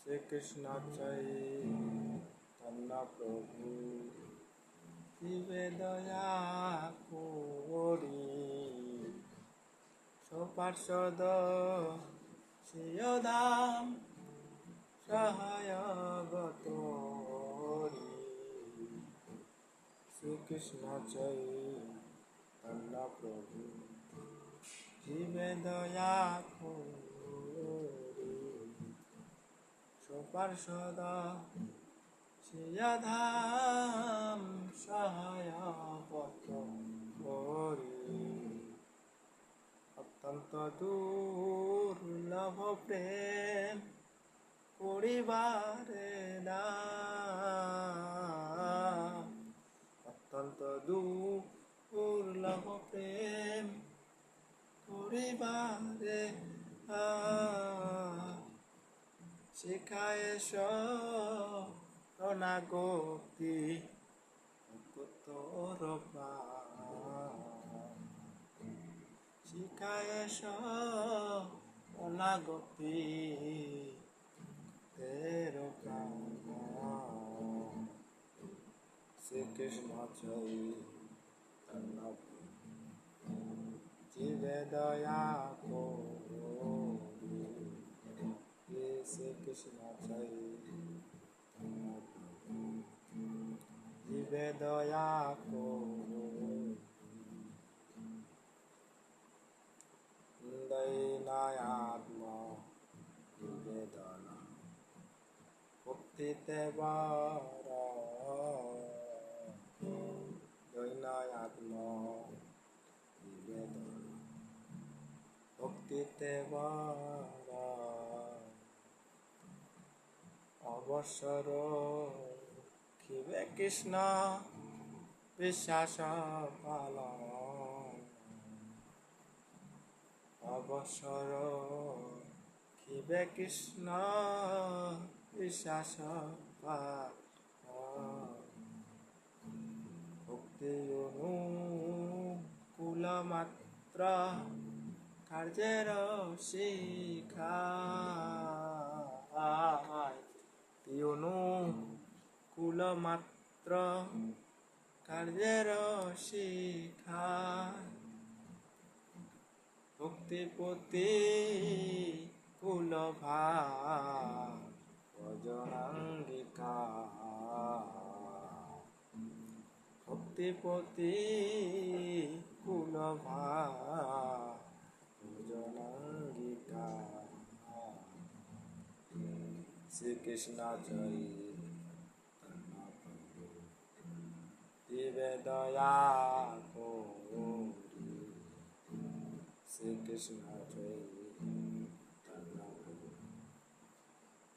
শ্রীকৃষ্ণ চৈতন্য প্রভু দিবে দয়া করি সপার্ষদ শ্রীয়ধাম সহায়গত শ্রীকৃষ্ণ চৈতন্য প্রভু দিবে দয়া করি সপার্ষদ শ্রীয়ধাম সহায়গত করি অত্যন্ত দুর্লভ প্রেম করিবারে দাম অত্যন্ত দুর্লভ প্রেম করিবারে শিখায় শরণাগতি তোর শিখায় শরণাগতি তের শ্রীকৃষ্ণ চৈতন্য জীবে দয়া করি শ্রীকৃষ্ণ চৈতন্য জীবে দয়া করি দৈনায়াত্ম নিবেদন ভক্তিতে বার দৈনায়াত্ম নিবেদন ভক্তিতে বার অবসর খিবে কৃষ্ণ বিশ্বাস পালন অবসর খিবে কৃষ্ণ বিশ্বাস ভক্তি অনুকূল মাত্র কার্যের শিখায় অনুকূল মাত্র কার্যের শিখায় ভক্তিপতি কুল ভজনাঙ্গিকা ভক্তিপতি কুল ভজনাঙ্গিকা শ্রীকৃষ্ণ চৈতন্য দিবে দয়া করি শ্রীকৃষ্ণ চৈতন্য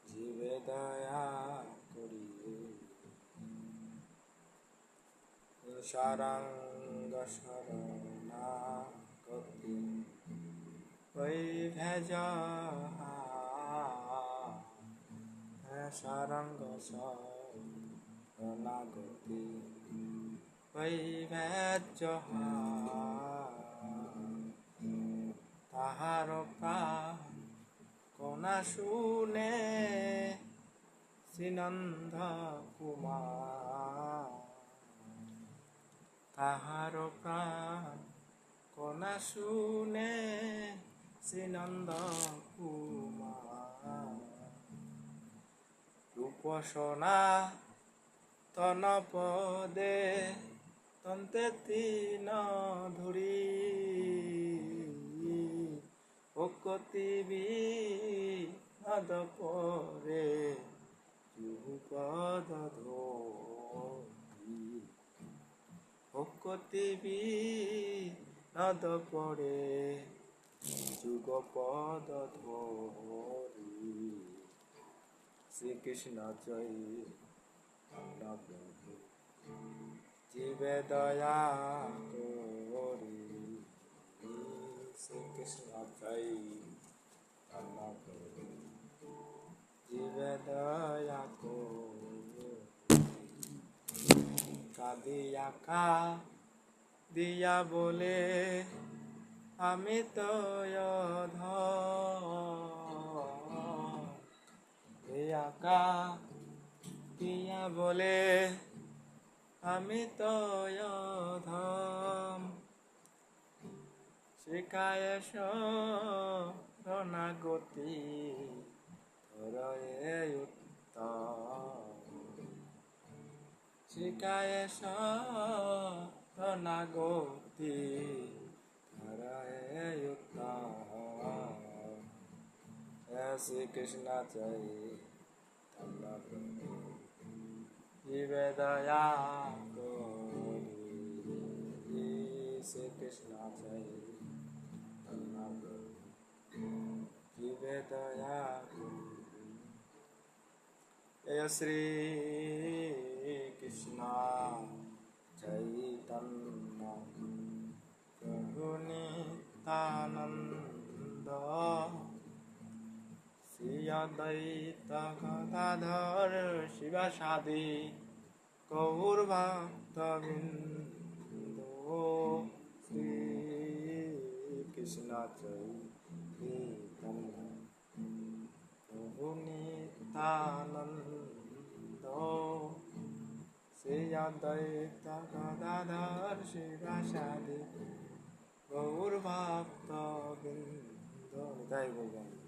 জীবে দয়া করি সারঙ্গ শরণাগতি ভেজ সারঙ্গ শরণাগতি ভেজ তাহার প্রাণ কোনা শুনে শ্রীনন্দ কুমার তাহার প্রাণ কোনা শুনে শ্রীনন্দ কুমার রূপসনা তন পদে তন্তে তিন ধুরি ভকতি বিনোদ পরে যুগপদ ধরি ভকতি বিনোদ পরে যুগপদ ধরি শ্রীকৃষ্ণ চৈতন্য প্রভু জীবে দয়া করি শ্রীকৃষ্ণ চৈতন্য প্রভু জীবে দয়া করি কাঁদিয়া দিয়া বলে আমি তো দিয়া ডাকা দিয়া বলে আমি তো অধম শিখায় শরণাগতি ধরয়ে উত্তম শিখায় শরণাগতি ধরয়ে উত্তম শ্রী কৃষ্ণ চৈতন্য জীবে দয়া করি শ্রী কৃষ্ণ চৈতন্য জীবে দয়া করি শ্রী কৃষ্ণ চৈতন্য প্রভু নিত্যানন্দ শ্রী অদ্বৈত গদাধর শিবাসাদি গৌর ভক্তবৃন্দ শ্রী কৃষ্ণ চৈতন্য প্রভু নিত্যানন্দ শ্রী অদ্বৈত গদাধর শিবাসাদি গৌর ভক্তবৃন্দ। জয় গোবিন্দ।